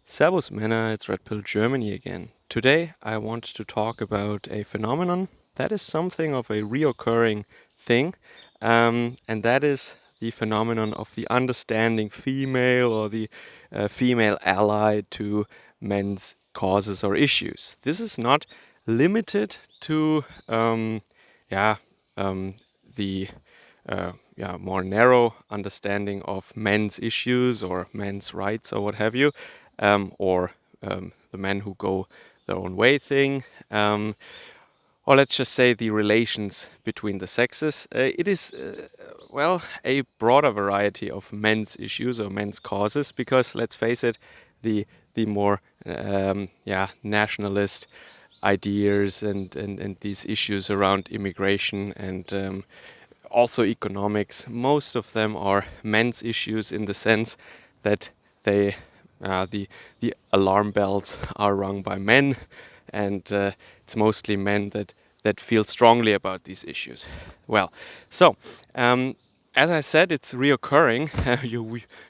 Servus Männer, it's Red Pill Germany again. Today I want to talk about a phenomenon that is something of a reoccurring thing, and that is the phenomenon of the understanding female or the female ally to men's causes or issues. This is not limited to yeah, the more narrow understanding of men's issues or men's rights or what have you, or the men who go their own way thing, or let's just say the relations between the sexes. It is, a broader variety of men's issues or men's causes because let's face it, the more nationalist ideas and these issues around immigration and also economics. Most of them are men's issues in the sense that they the alarm bells are rung by men, and it's mostly men that feel strongly about these issues. Well, so as I said, it's reoccurring.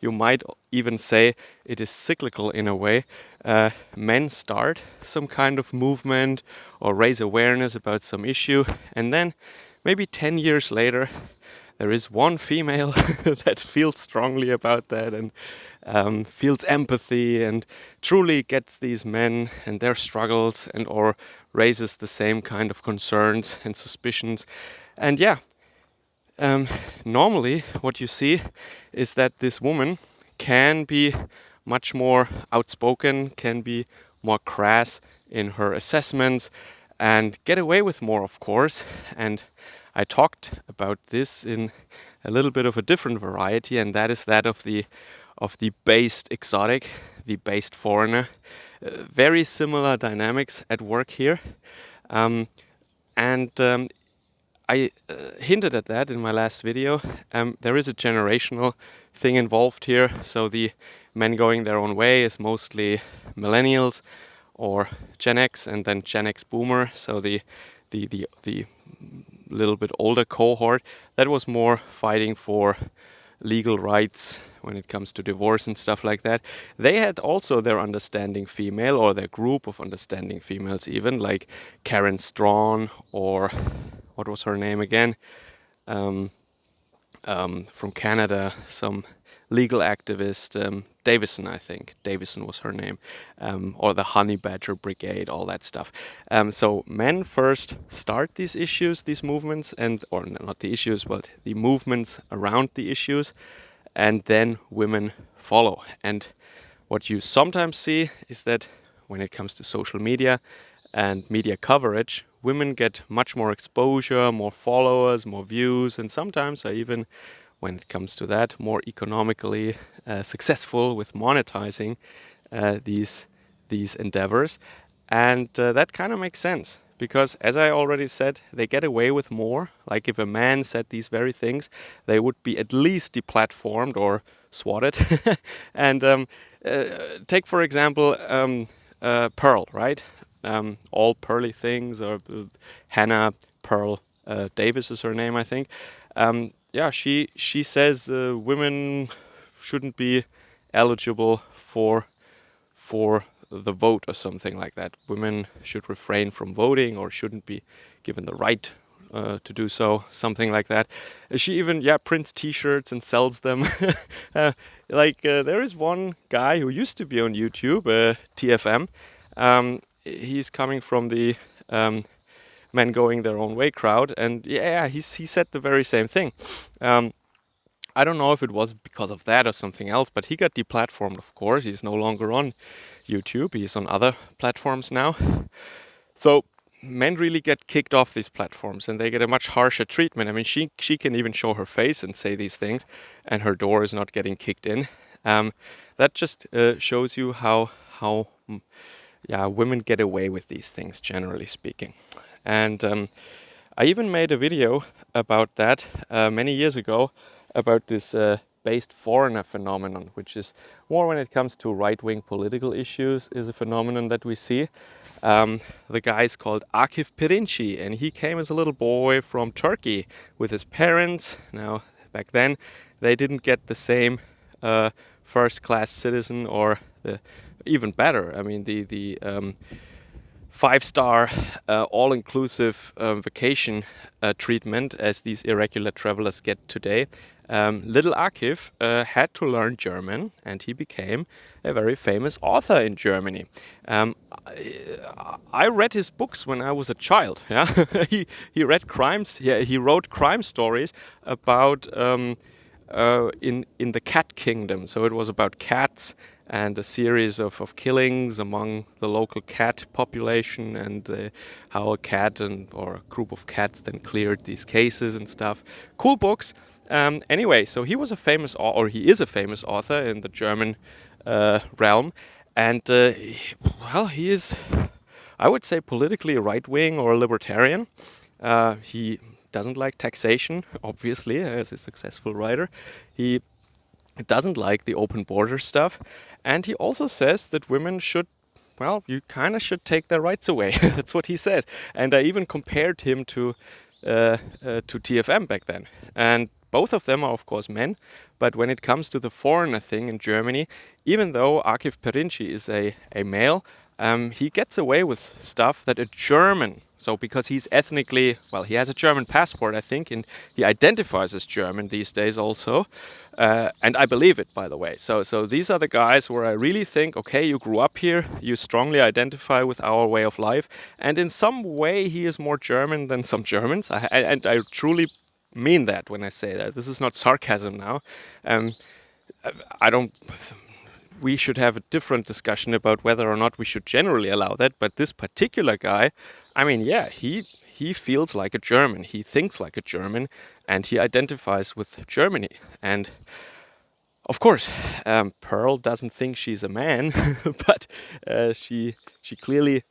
You might even say it is cyclical in a way. Men start some kind of movement or raise awareness about some issue, and then maybe 10 years later, there is one female that feels strongly about that and feels empathy and truly gets these men and their struggles and or raises the same kind of concerns and suspicions. And normally what you see is that this woman can be much more outspoken, can be more crass in her assessments, and get away with more, of course. And I talked about this in a little bit of a different variety, and that is that of the based exotic, the based foreigner. Very similar dynamics at work here, and I hinted at that in my last video. There is a generational thing involved here. So the men going their own way is mostly millennials or Gen X, and then Gen X boomer. So the little bit older cohort that was more fighting for legal rights when it comes to divorce and stuff like that. They had also their understanding female or their group of understanding females, even like Karen Straughan, or what was her name again? From Canada, some legal activist, Davison, I think. Davison was her name, or the Honey Badger Brigade, all that stuff. So men first start these issues, these movements, or not the issues, but the movements around the issues, and then women follow. And what you sometimes see is that when it comes to social media and media coverage, women get much more exposure, more followers, more views, and sometimes are even, when it comes to that, more economically successful with monetizing these endeavors. And that kind of makes sense because, as I already said, they get away with more. Like if a man said these very things, they would be at least deplatformed or swatted. And take, for example, Pearl, right? All pearly things, or Hannah Pearl Davis is her name, I think. She says women shouldn't be eligible for the vote or something like that. Women should refrain from voting or shouldn't be given the right to do so, something like that. She even prints T-shirts and sells them. There is one guy who used to be on YouTube, TFM. He's coming from the men going their own way crowd, and he said the very same thing. I don't know if it was because of that or something else, but he got deplatformed, of course. He's no longer on YouTube. He's on other platforms now. So men really get kicked off these platforms, and they get a much harsher treatment. I mean, she can even show her face and say these things, and her door is not getting kicked in. That just shows you how women get away with these things, generally speaking. And I even made a video about that many years ago, about this based foreigner phenomenon, which is more when it comes to right-wing political issues, is a phenomenon that we see. The guy is called Akif Pirincci, and he came as a little boy from Turkey with his parents. Now, back then, they didn't get the same first-class citizen or the even better. I mean, the 5-star all-inclusive vacation treatment as these irregular travelers get today. Little Akif had to learn German, and he became a very famous author in Germany. I read his books when I was a child. Yeah, he read crimes. Yeah, he wrote crime stories about in the cat kingdom. So it was about cats and a series of killings among the local cat population, and how a cat or a group of cats then cleared these cases and stuff. Cool books. Anyway, so he was a famous, or he is a famous author in the German realm, and well, he is, I would say, politically right wing or libertarian. He doesn't like taxation, obviously, as a successful writer. He doesn't like the open border stuff. And he also says that women should, well, you kind of should take their rights away. That's what he says. And I even compared him to TFM back then. And both of them are, of course, men. But when it comes to the foreigner thing in Germany, even though Akif Pirincci is a male, he gets away with stuff that a German, so because he's ethnically, well, he has a German passport, I think, and he identifies as German these days also. And I believe it, by the way. So these are the guys where I really think, okay, you grew up here, you strongly identify with our way of life, and in some way he is more German than some Germans. And I truly mean that when I say that. This is not sarcasm now. Um, I don't. We should have a different discussion about whether or not we should generally allow that. But this particular guy, I mean, yeah, he feels like a German. He thinks like a German, and he identifies with Germany. And of course, Pearl doesn't think she's a man, but she clearly.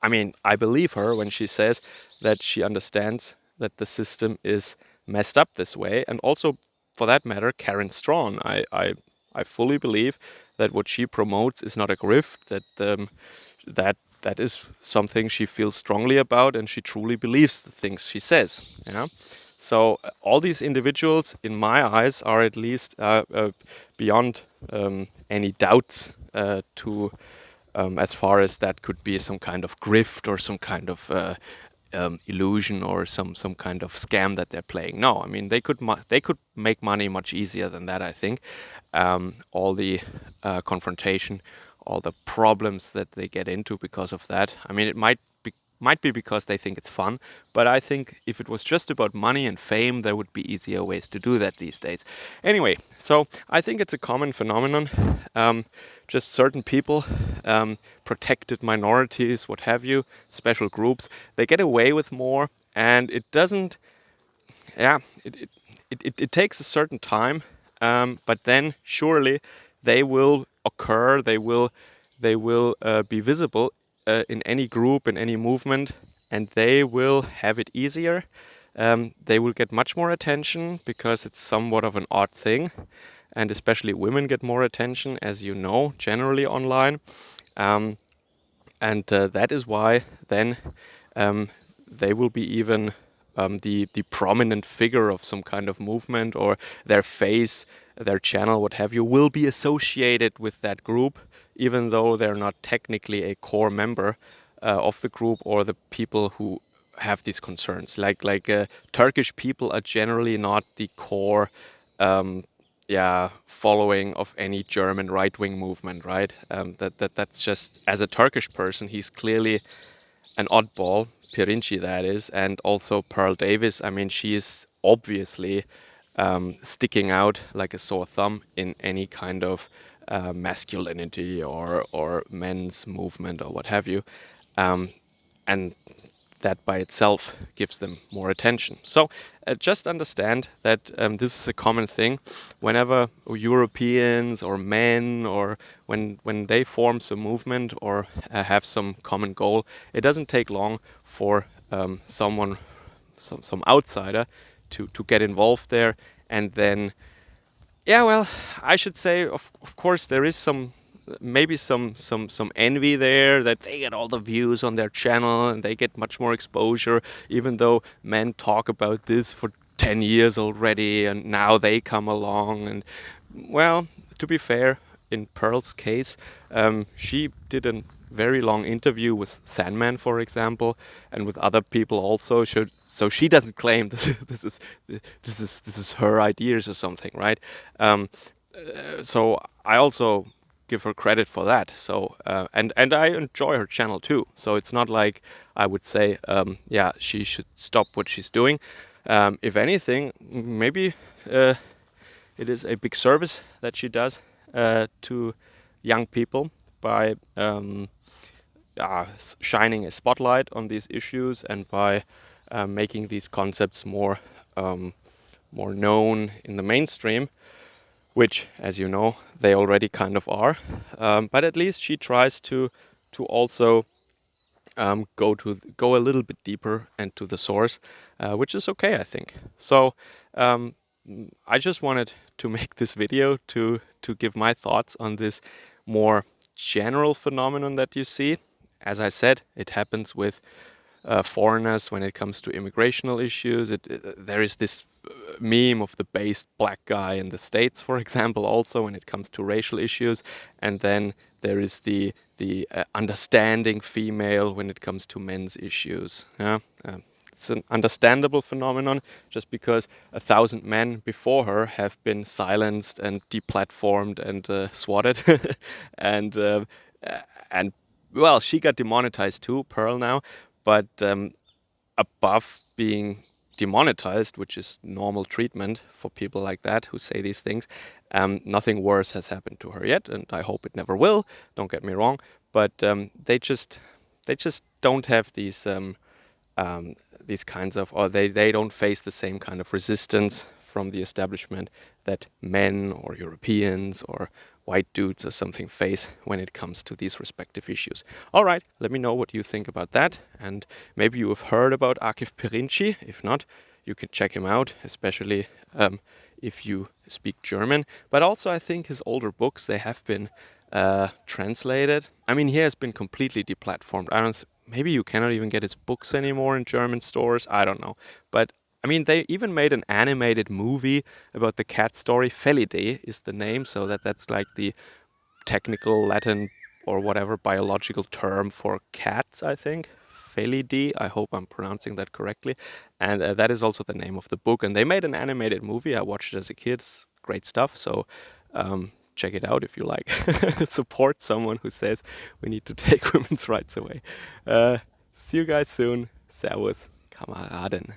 I mean, I believe her when she says that she understands that the system is messed up this way, and also, for that matter, Karen Straughan. I fully believe that what she promotes is not a grift. That is something she feels strongly about, and she truly believes the things she says. Yeah. So all these individuals, in my eyes, are at least beyond any doubts to as far as that could be some kind of grift or some kind of illusion or some kind of scam that they're playing. No, I mean they could make money much easier than that. I think all the confrontation, all the problems that they get into because of that. I mean, it might be because they think it's fun, but I think if it was just about money and fame, there would be easier ways to do that these days. Anyway, so I think it's a common phenomenon. Just certain people, protected minorities, what have you, special groups, they get away with more, and it doesn't. Yeah, it takes a certain time, but then surely they will occur. They will be visible in any group, in any movement, and they will have it easier. They will get much more attention because it's somewhat of an odd thing, and especially women get more attention, as you know, generally online. Um, and that is why then they will be even the prominent figure of some kind of movement, or their face, their channel, what have you, will be associated with that group, even though they're not technically a core member of the group or the people who have these concerns. Like Turkish people are generally not the core following of any German right-wing movement, right? That's just, as a Turkish person, he's clearly an oddball, Pirincci that is, and also Pearl Davis. I mean, she is obviously sticking out like a sore thumb in any kind of masculinity or men's movement or what have you. And that by itself gives them more attention. So just understand that this is a common thing. Whenever Europeans or men, or when they form some movement or have some common goal, it doesn't take long for someone, some outsider, to get involved there, and then yeah, well, I should say, of course, there is maybe some envy there that they get all the views on their channel and they get much more exposure, even though men talk about this for 10 years already, and now they come along. And well, to be fair, in Pearl's case, she did a very long interview with Sandman, for example, and with other people also. So she doesn't claim this is her ideas or something, right? Um, so I also give her credit for that. So and I enjoy her channel too. So it's not like I would say, yeah, she should stop what she's doing. If anything, maybe it is a big service that she does to young people by shining a spotlight on these issues and by making these concepts more known in the mainstream, which, as you know, they already kind of are. But at least she tries to also go a little bit deeper and to the source, which is okay, I think. So um, I just wanted to make this video to give my thoughts on this more general phenomenon that you see. As I said, it happens with foreigners when it comes to immigrational issues. There is this meme of the based black guy in the States, for example, also when it comes to racial issues, and then there is the understanding female when it comes to men's issues. Yeah. It's an understandable phenomenon just because 1,000 men before her have been silenced and deplatformed and swatted, and and well, she got demonetized too, Pearl now, but above being demonetized, which is normal treatment for people like that who say these things, nothing worse has happened to her yet, and I hope it never will. Don't get me wrong, but they just don't have these kinds of, or they don't face the same kind of resistance from the establishment that men or Europeans or white dudes or something face when it comes to these respective issues. All right, let me know what you think about that, and maybe you have heard about Akif Pirincci. If not, you can check him out, especially if you speak German. But also, I think his older books, they have been translated. I mean, he has been completely deplatformed. I don't. Maybe you cannot even get his books anymore in German stores. I don't know. But I mean, they even made an animated movie about the cat story. Felidae is the name, so that's like the technical Latin or whatever biological term for cats, I think. Felidae, I hope I'm pronouncing that correctly. And that is also the name of the book. And they made an animated movie. I watched it as a kid. It's great stuff. So check it out if you like. Support someone who says we need to take women's rights away. See you guys soon. Servus, Kameraden.